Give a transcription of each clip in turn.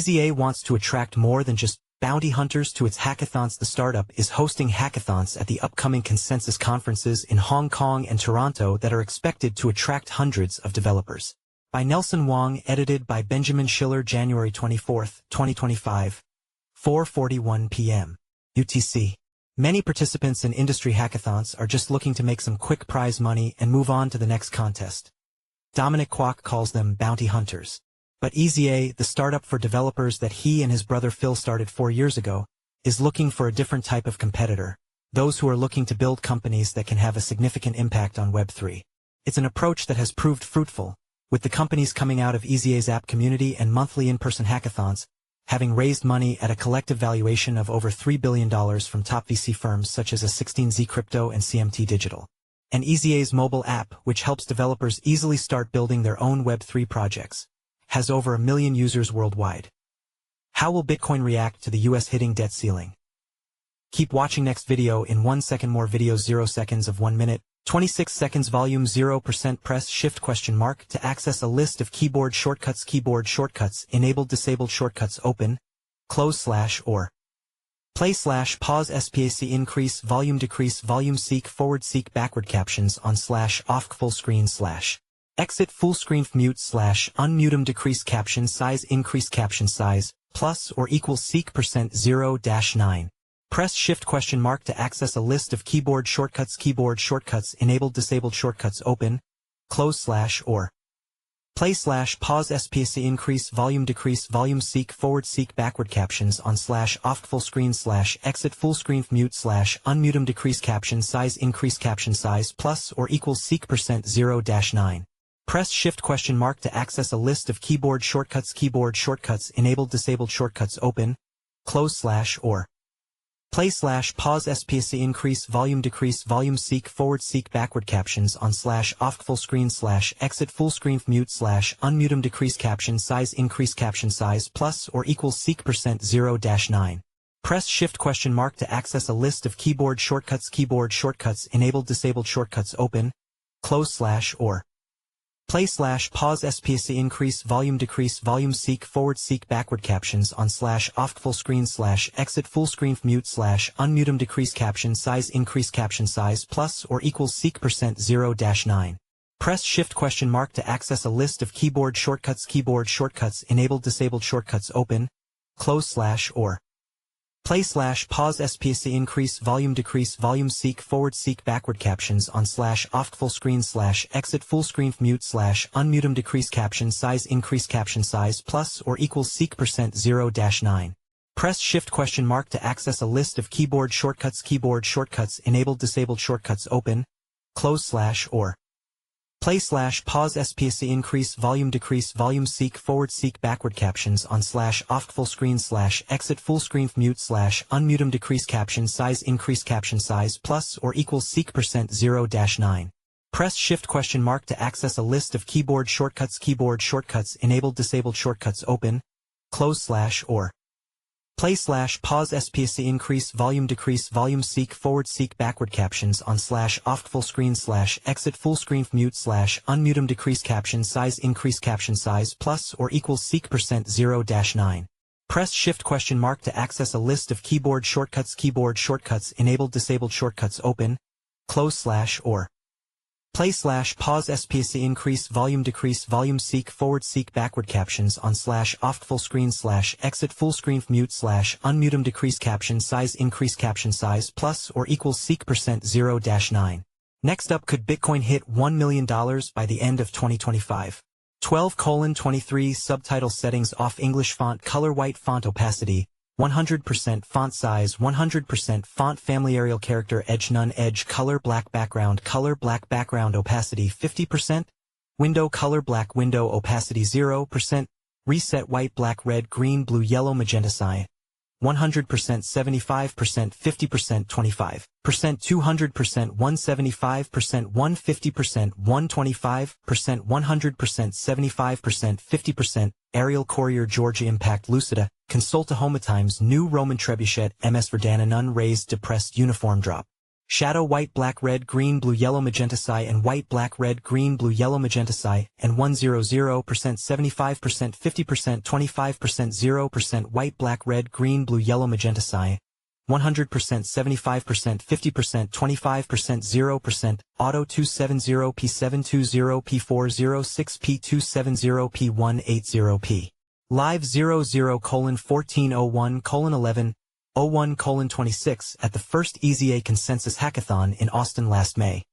EasyA wants to attract more than just bounty hunters to its hackathons. The startup is hosting hackathons at the upcoming consensus conferences in Hong Kong and Toronto that are expected to attract hundreds of developers. By Nelson Wang, edited by Benjamin Schiller, January 24, 2025, 4:41 p.m. UTC. Many participants in industry hackathons are just looking to make some quick prize money and move on to the next contest. Dominic Kwok calls them bounty hunters. But EasyA, the startup for developers that he and his brother Phil started 4 years ago, is looking for a different type of competitor, those who are looking to build companies that can have a significant impact on Web3. It's an approach that has proved fruitful, with the companies coming out of EasyA's app community and monthly in-person hackathons, having raised money at a collective valuation of over $3 billion from top VC firms such as A16Z Crypto and CMT Digital. And EasyA's mobile app, which helps developers easily start building their own Web3 projects, has over 1 million users worldwide. How will Bitcoin react to the US hitting debt ceiling? Keep watching next video in 1 second. More videos 0 seconds of 1 minute, 26 seconds volume 0%. Press Shift ? To access a list of keyboard shortcuts. Keyboard shortcuts enabled disabled shortcuts open, close / or play / PauseSPACEIncrease volume decrease volume seek forward seek backward captions on / OffcFullscreen / exit FullscreenfMute / UnmutemDecrease caption size increase caption size plus or equals seek %0-9. Press Shift ? To access a list of keyboard shortcuts. Keyboard shortcuts enabled disabled shortcuts open, close / or play / PauseSPACEIncrease volume decrease volume seek forward seek backward captions on / OffcFullscreen / exit FullscreenfMute / UnmutemDecrease caption size increase caption size plus or equals seek %0-9. Press Shift ? To access a list of keyboard shortcuts. Keyboard shortcuts enabled disabled shortcuts open, close / or play / PauseSPACEIncrease volume decrease volume seek forward seek backward captions on / OffcFullscreen / exit FullscreenfMute / UnmutemDecrease caption size increase caption size plus or equals seek %0-9. Press Shift ? To access a list of keyboard shortcuts. Keyboard shortcuts enabled disabled shortcuts open, close / or play / PauseSPACEIncrease volume decrease volume seek forward seek backward captions on / OffcFullscreen / exit FullscreenfMute / UnmutemDecrease caption size increase caption size plus or equals seek %0-9. Press Shift ? To access a list of keyboard shortcuts. Keyboard shortcuts enabled disabled shortcuts open, close / or play / PauseSPACEIncrease volume decrease volume seek forward seek backward captions on / OffcFullscreen / exit FullscreenfMute / UnmutemDecrease caption size increase caption size plus or equals seek %0-9. Press Shift ? To access a list of keyboard shortcuts. Keyboard shortcuts enabled disabled shortcuts open, close / or play / PauseSPACEIncrease volume decrease volume seek forward seek backward captions on / OffcFullscreen / exit FullscreenfMute / UnmutemDecrease caption size increase caption size plus or equals seek %0-9. Press Shift ? To access a list of keyboard shortcuts. Keyboard shortcuts enabled disabled shortcuts open, close / or play / PauseSPACEIncrease volume decrease volume seek forward seek backward captions on / OffcFullscreen / exit FullscreenfMute / UnmutemDecrease caption size increase caption size plus or equals seek %0-9. Press Shift ? To access a list of keyboard shortcuts. Keyboard shortcuts enabled disabled shortcuts open, close / or play / PauseSPACEIncrease volume decrease volume seek forward seek backward captions on / OffcFullscreen / exit FullscreenfMute / UnmutemDecrease caption size increase caption size plus or equals seek %0-9. Next up, could Bitcoin hit $1 million by the end of 2025? 12:23 Subtitle settings off. English font color white font opacity 100% font size 100% font family Arial character edge none edge color black background opacity 50% window color black window opacity 0% reset white black red green blue yellow magenta cyan 100% 75% 50% 25% 200% 175% 150% 125% 100% 75% 50% Arial Courier Georgia Impact Lucida Consulta Homa Times New Roman Trebuchet MS Verdana None Raised Depressed Uniform Drop Shadow white black red green blue yellow magenta psi and white black red green blue yellow magenta psi and 100% 75% 50% 25% 0% white black red green blue yellow magenta psi 100% 75% 50% 25% 0% auto 270 P720 P406 P270 P180 live 00:1401:11 01:26 at the first EasyA Consensus Hackathon in Austin last May.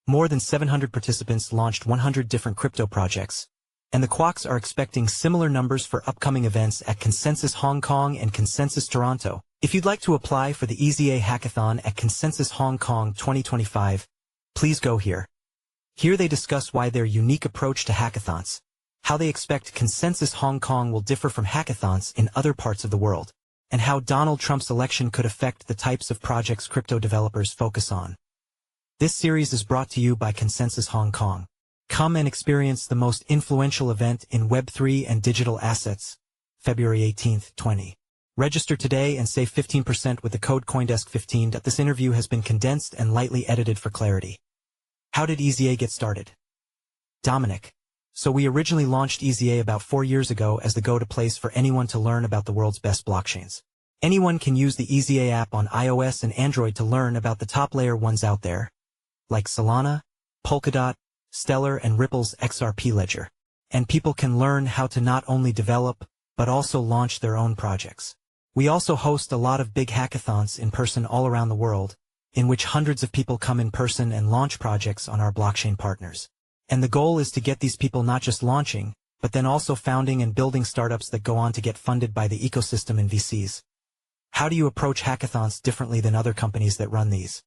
More than 700 participants launched 100 different crypto projects, and the Quacks are expecting similar numbers for upcoming events at Consensus Hong Kong and Consensus Toronto. If you'd like to apply for the EasyA Hackathon at Consensus Hong Kong 2025, please go here. Here they discuss why their unique approach to hackathons, how they expect Consensus Hong Kong will differ from hackathons in other parts of the world, and how Donald Trump's election could affect the types of projects crypto developers focus on. This series is brought to you by Consensus Hong Kong. Come and experience the most influential event in Web3 and digital assets, February 18, 20. Register today and save 15% with the code CoinDesk15. This interview has been condensed and lightly edited for clarity. How did EasyA get started? Dominic. So we originally launched EasyA about 4 years ago as the go-to place for anyone to learn about the world's best blockchains. Anyone can use the EasyA app on iOS and Android to learn about the top layer ones out there, like Solana, Polkadot, Stellar and Ripple's XRP ledger. And people can learn how to not only develop, but also launch their own projects. We also host a lot of big hackathons in person all around the world, in which hundreds of people come in person and launch projects on our blockchain partners. And the goal is to get these people not just launching, but then also founding and building startups that go on to get funded by the ecosystem and VCs. How do you approach hackathons differently than other companies that run these?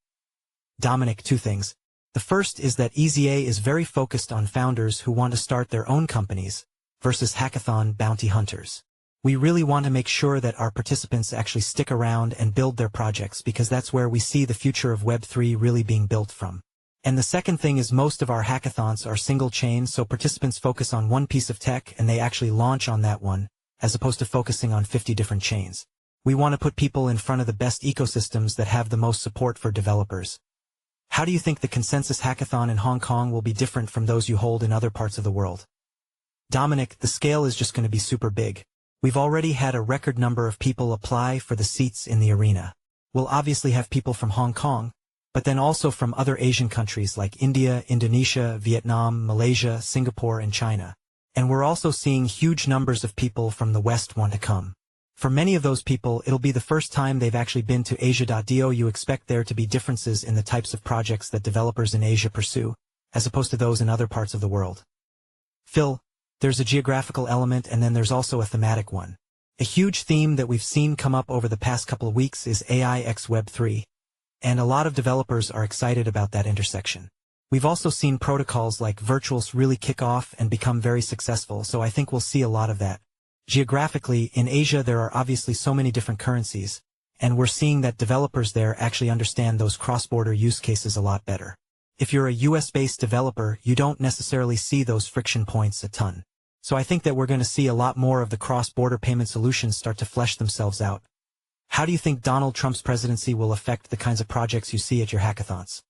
Dominic, 2 things. The first is that EasyA is very focused on founders who want to start their own companies, versus hackathon bounty hunters. We really want to make sure that our participants actually stick around and build their projects because that's where we see the future of Web3 really being built from. And the second thing is most of our hackathons are single chain, so participants focus on one piece of tech and they actually launch on that one, as opposed to focusing on 50 different chains. We want to put people in front of the best ecosystems that have the most support for developers. How do you think the Consensus Hackathon in Hong Kong will be different from those you hold in other parts of the world? Dominic, the scale is just going to be super big. We've already had a record number of people apply for the seats in the arena. We'll obviously have people from Hong Kong, but then also from other Asian countries like India, Indonesia, Vietnam, Malaysia, Singapore, and China. And we're also seeing huge numbers of people from the West want to come. For many of those people, it'll be the first time they've actually been to Asia.do. You expect there to be differences in the types of projects that developers in Asia pursue, as opposed to those in other parts of the world. Phil, there's a geographical element and then there's also a thematic one. A huge theme that we've seen come up over the past couple of weeks is AI x Web3. And a lot of developers are excited about that intersection. We've also seen protocols like Virtuals really kick off and become very successful, so I think we'll see a lot of that. Geographically, in Asia there are obviously so many different currencies, and we're seeing that developers there actually understand those cross-border use cases a lot better. If you're a US-based developer, you don't necessarily see those friction points a ton. So I think that we're going to see a lot more of the cross-border payment solutions start to flesh themselves out. How do you think Donald Trump's presidency will affect the kinds of projects you see at your hackathons?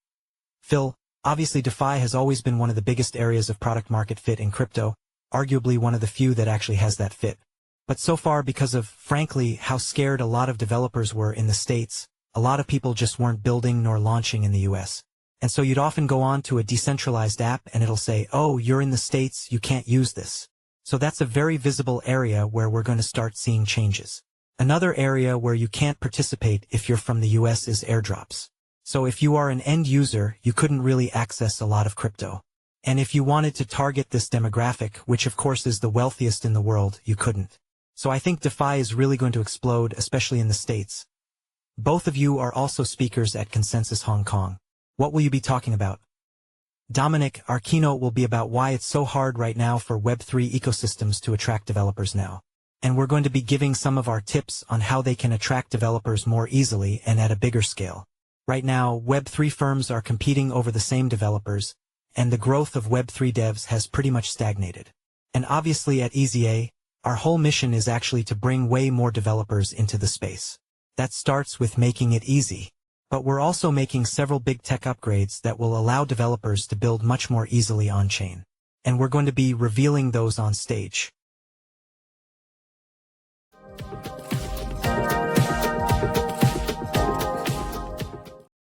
Phil, obviously DeFi has always been one of the biggest areas of product market fit in crypto, arguably one of the few that actually has that fit. But so far, because of, frankly, how scared a lot of developers were in the States, a lot of people just weren't building nor launching in the US. And so you'd often go on to a decentralized app and it'll say, oh, you're in the States, you can't use this. So that's a very visible area where we're going to start seeing changes. Another area where you can't participate if you're from the US is airdrops. So if you are an end user, you couldn't really access a lot of crypto. And if you wanted to target this demographic, which of course is the wealthiest in the world, you couldn't. So I think DeFi is really going to explode, especially in the States. Both of you are also speakers at Consensus Hong Kong. What will you be talking about? Dominic, our keynote will be about why it's so hard right now for Web3 ecosystems to attract developers now. And we're going to be giving some of our tips on how they can attract developers more easily and at a bigger scale. Right now, Web3 firms are competing over the same developers, and the growth of Web3 devs has pretty much stagnated. And obviously at EasyA, our whole mission is actually to bring way more developers into the space. That starts with making it easy. But we're also making several big tech upgrades that will allow developers to build much more easily on-chain. And we're going to be revealing those on stage.